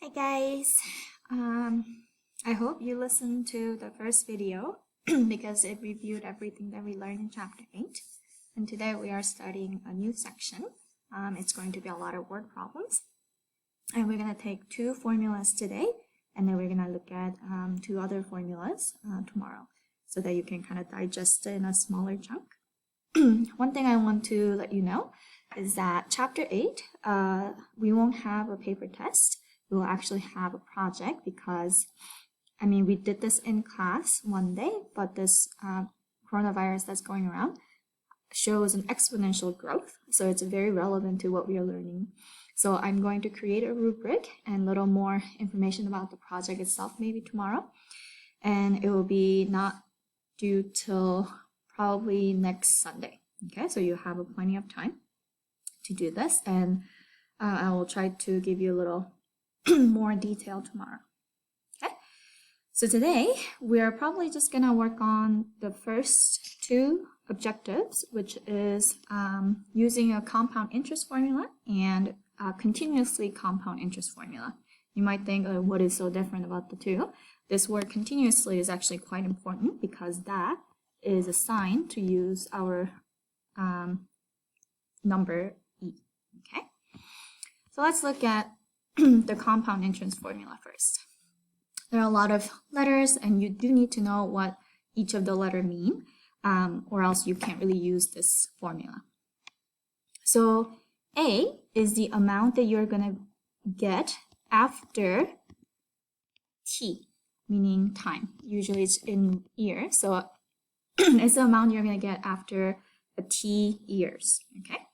Hi guys, I hope you listened to the first video because it reviewed everything that we learned in chapter 8, and today we are starting a new section. It's going to be a lot of word problems, and we're going to take 2 formulas today, and then we're going to look at 2 other formulas tomorrow so that you can kind of digest it in a smaller chunk. One thing I want to let you know is that chapter 8, we won't have a paper test. We will actually have a project because, we did this in class one day, but this coronavirus that's going around shows an exponential growth. So it's very relevant to what we are learning. So I'm going to create a rubric and a little more information about the project itself maybe tomorrow. And it will be not due till probably next Sunday. Okay, so you have plenty of time to do this. And I will try to give you a little more detail tomorrow. Okay, so today we are probably just gonna work on the first 2 objectives, which is using a compound interest formula and a continuously compound interest formula. You might think, what is so different about the 2? This word continuously is actually quite important because that is a sign to use our number e. Okay, so let's look at the compound interest formula first. There are a lot of letters and you do need to know what each of the letters mean, or else you can't really use this formula. So A is the amount that you're going to get after t, meaning time. Usually it's in years, so it's the amount you're going to get after a t years. Okay,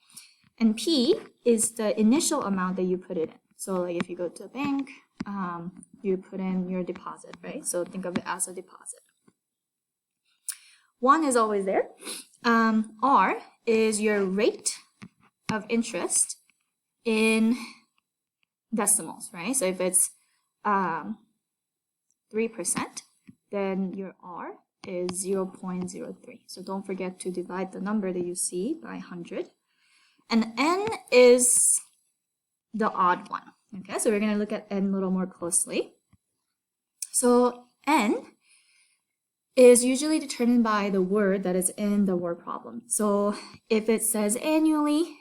and P is the initial amount that you put it in. So like if you go to a bank, you put in your deposit, right? So think of it as a deposit. 1 is always there. R is your rate of interest in decimals, right? So if it's 3%, then your R is 0.03. So don't forget to divide the number that you see by 100. And N is the odd one. Okay, so we're going to look at N a little more closely. So N is usually determined by the word that is in the word problem. So if it says annually,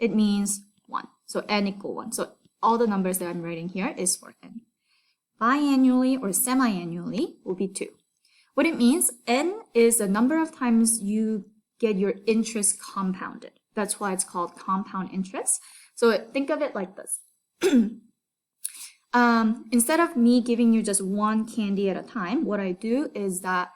it means 1. So N equal 1. So all the numbers that I'm writing here is for N. Biannually or semi-annually will be 2. What it means, N is the number of times you get your interest compounded. That's why it's called compound interest. So think of it like this. Instead of me giving you just 1 candy at a time, what I do is that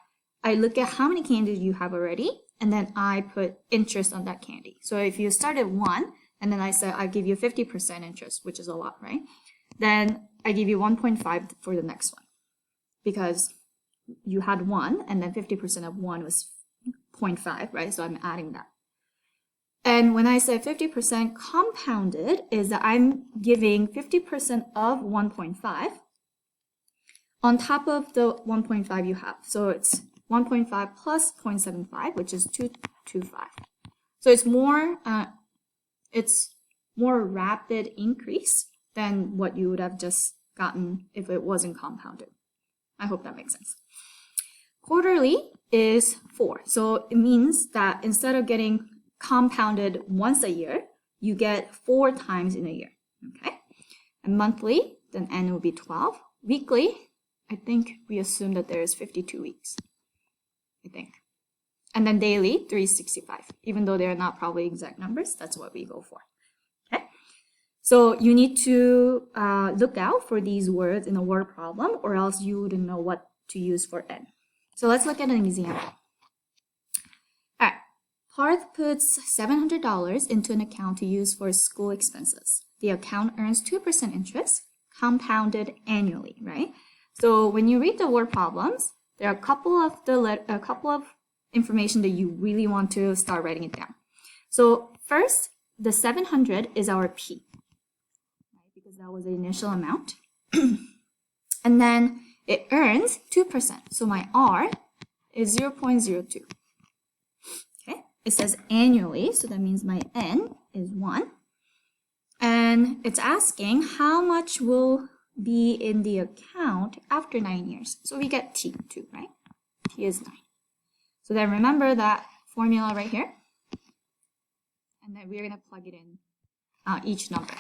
I look at how many candies you have already, and then I put interest on that candy. So if you start at 1, and then I say I give you 50% interest, which is a lot, right? Then I give you 1.5 for the next one, because you had 1, and then 50% of 1 was 0.5, right? So I'm adding that. And when I say 50% compounded, is that I'm giving 50% of 1.5 on top of the 1.5 you have. So it's 1.5 plus 0.75, which is 225. So it's more rapid increase than what you would have just gotten if it wasn't compounded. I hope that makes sense. Quarterly is 4. So it means that instead of getting compounded once a year, you get 4 times in a year. Okay, and monthly, then N will be 12. Weekly, I think we assume that there is 52 weeks, I think. And then daily, 365. Even though they're not probably exact numbers, that's what we go for. Okay, so you need to look out for these words in a word problem, or else you wouldn't know what to use for N. So let's look at an example. Parth puts $700 into an account to use for school expenses. The account earns 2% interest, compounded annually, right? So when you read the word problems, there are a couple of information that you really want to start writing it down. So first, the 700 is our P, right? Because that was the initial amount. And then it earns 2%. So my R is 0.02. It says annually, so that means my N is 1. And then it's asking how much will be in the account after 9 years. So we get t too, right? T is 9. So then remember that formula right here. And then we're going to plug it in each number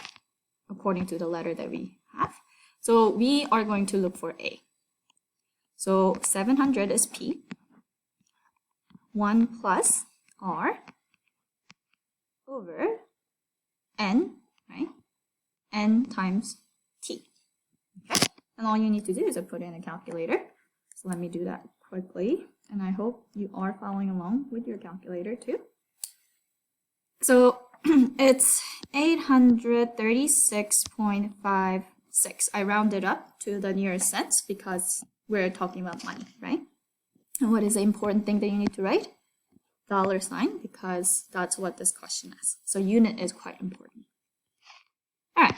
according to the letter that we have. So we are going to look for A. So 700 is P. 1 plus R over N, right? N times T. Okay? And all you need to do is put in a calculator. So let me do that quickly. And I hope you are following along with your calculator too. So it's 836.56. I rounded up to the nearest cents because we're talking about money, right? And what is the important thing that you need to write? $sign, because that's what this question is. So unit is quite important. All right,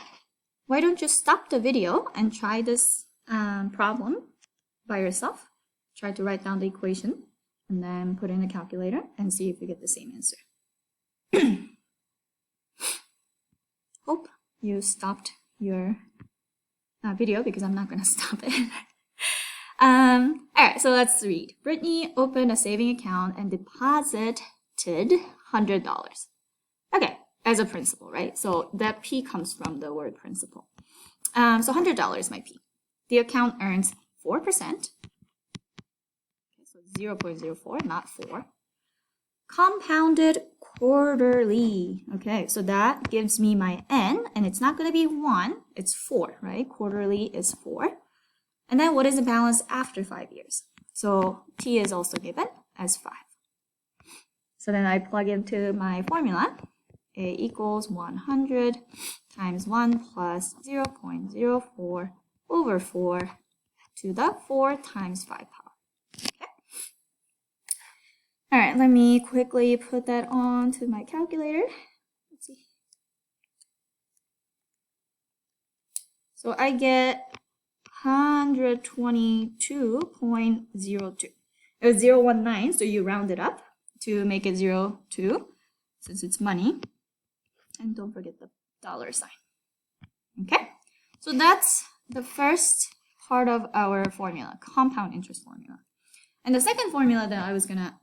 why don't you stop the video and try this problem by yourself? Try to write down the equation and then put in a calculator and see if you get the same answer. Hope you stopped your video because I'm not going to stop it. All right, so let's read. Brittany opened a saving account and deposited $100. Okay, as a principal, right? So that P comes from the word principal. So $100 is my P. The account earns 4%. Okay, so 0.04, not 4. Compounded quarterly. Okay, so that gives me my N, and it's not going to be 1, it's 4, right? Quarterly is 4. And then what is the balance after 5 years? So T is also given as 5. So then I plug into my formula. A equals 100 times 1 plus 0.04 over 4 to the 4 times 5 power. Okay. All right, let me quickly put that on to my calculator. Let's see. So I get 122.02. It was 0.19, so you round it up to make it 0.2 since it's money. And don't forget the $sign. Okay, so that's the first part of our formula, compound interest formula. And the second formula that I was gonna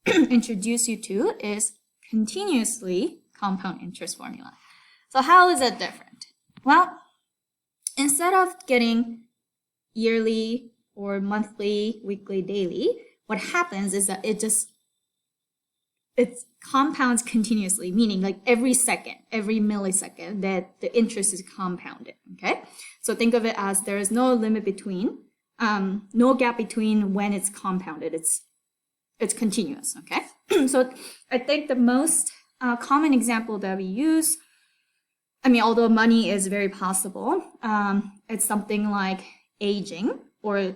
introduce you to is continuously compound interest formula. So how is it different? Well, instead of getting yearly or monthly, weekly, daily, what happens is that it compounds continuously, meaning like every second, every millisecond that the interest is compounded, okay? So think of it as there is no limit between, no gap between when it's compounded. It's continuous, okay? So I think the most common example that we use, I mean, although money is very possible, it's something like aging, or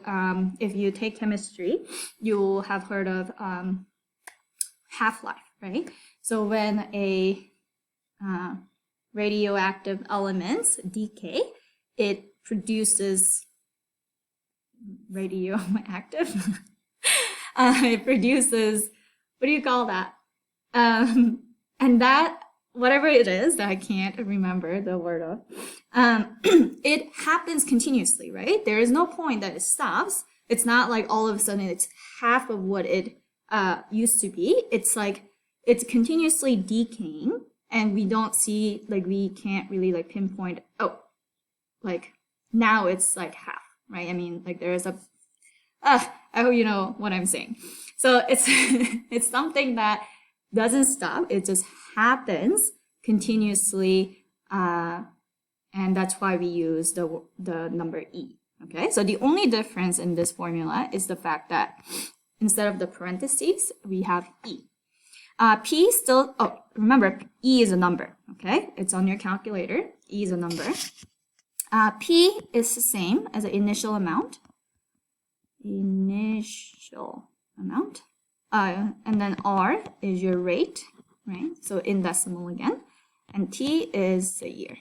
if you take chemistry, you will have heard of half-life, right? So when a radioactive elements decay, it produces radioactive. It produces, what do you call that? And that, whatever it is that I can't remember the word of, it happens continuously, right? There is no point that it stops. It's not like all of a sudden it's half of what it used to be. It's like it's continuously decaying, and we don't see, like, we can't really like pinpoint, oh, like now it's like half, right? I mean, like there is a I hope you know what I'm saying. So it's it's something that doesn't stop. It just happens continuously, and that's why we use the number E. Okay, so the only difference in this formula is the fact that instead of the parentheses, we have E. P still, oh, remember, E is a number, okay? It's on your calculator. E is a number. P is the same as the initial amount. And then R is your rate, right? So in decimal again. And T is the year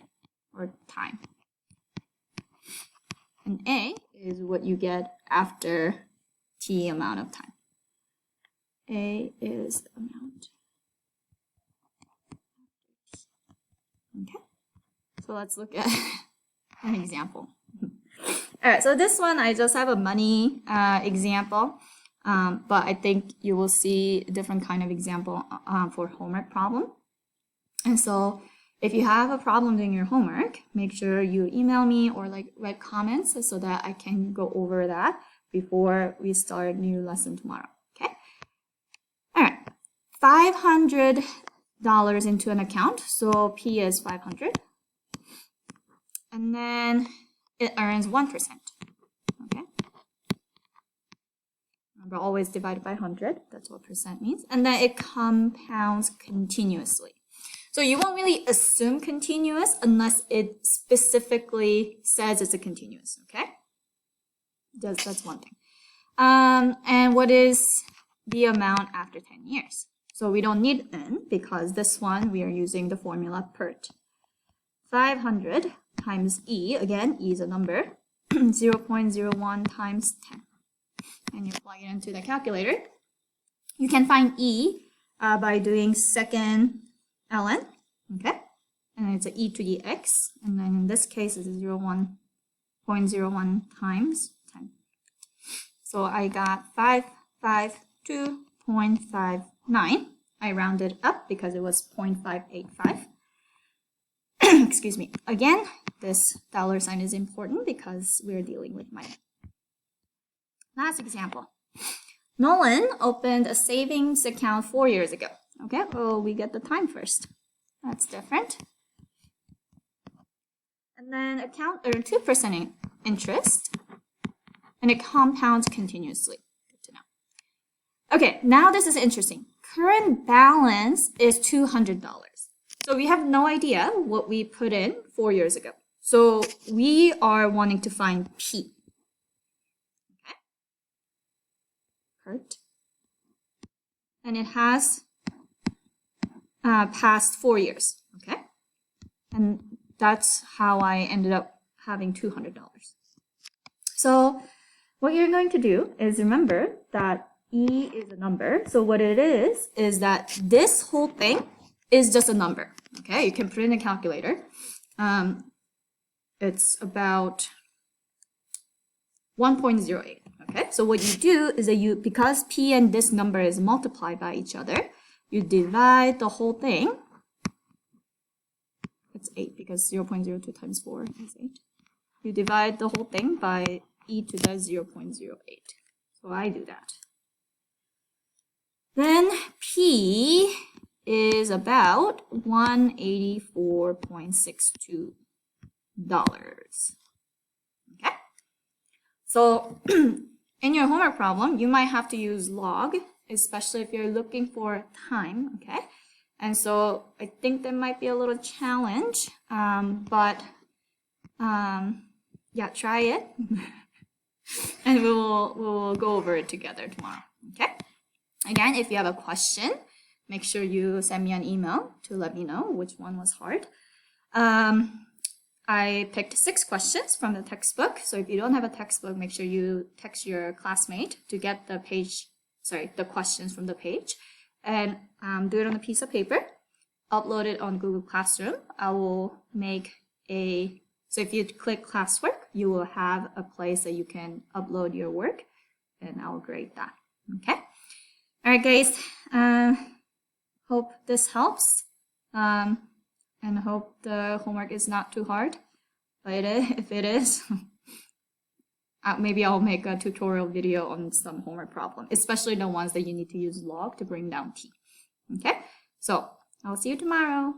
or time. And A is what you get after T amount of time. A is the amount. Okay. So let's look at an example. All right, so this one, I just have a money example, but I think you will see a different kind of example for homework problem. And so if you have a problem doing your homework, make sure you email me or like write comments so that I can go over that before we start a new lesson tomorrow, okay? All right, $500 into an account, so P is 500. And then it earns 1%, okay? Remember, always divided by 100, that's what percent means. And then it compounds continuously. So you won't really assume continuous unless it specifically says it's a continuous, okay? That's one thing. And what is the amount after 10 years? So we don't need n because this one we are using the formula PERT. 500 times E, again, E is a number, 0.01 times 10. And you plug it into the calculator. You can find E by doing second ln, okay? And it's an e to the x, and then in this case it's 0.01 times 10. So I got 552.59. I rounded up because it was 0.585. Excuse me. Again, this dollar sign is important because we're dealing with money. Last example. Nolan opened a savings account 4 years ago. Okay, well, we get the time first. That's different. And then account earned 2% interest, and it compounds continuously. Good to know. Okay, now this is interesting. Current balance is $200. So we have no idea what we put in 4 years ago. So we are wanting to find P. Okay. Correct. And it has past 4 years, okay? And that's how I ended up having $200. So what you're going to do is remember that E is a number. So what it is that this whole thing is just a number, okay? You can put it in a calculator. It's about 1.08, okay? So what you do is that because P and this number is multiplied by each other, you divide the whole thing. It's 8 because 0.02 times 4 is 8. You divide the whole thing by e to the 0.08. So I do that. Then P is about $184.62. Okay? So in your homework problem, you might have to use log, especially if you're looking for time, okay? And so I think that might be a little challenge, but yeah, try it. And we will go over it together tomorrow, okay? Again, if you have a question, make sure you send me an email to let me know which one was hard. I picked 6 questions from the textbook. So if you don't have a textbook, make sure you text your classmate to get the questions from the page, and do it on a piece of paper, upload it on Google Classroom. I will make so if you click classwork, you will have a place that you can upload your work, and I will grade that, okay? All right, guys, hope this helps, and hope the homework is not too hard, but if it is, maybe I'll make a tutorial video on some homework problem, especially the ones that you need to use log to bring down T. Okay, so I'll see you tomorrow.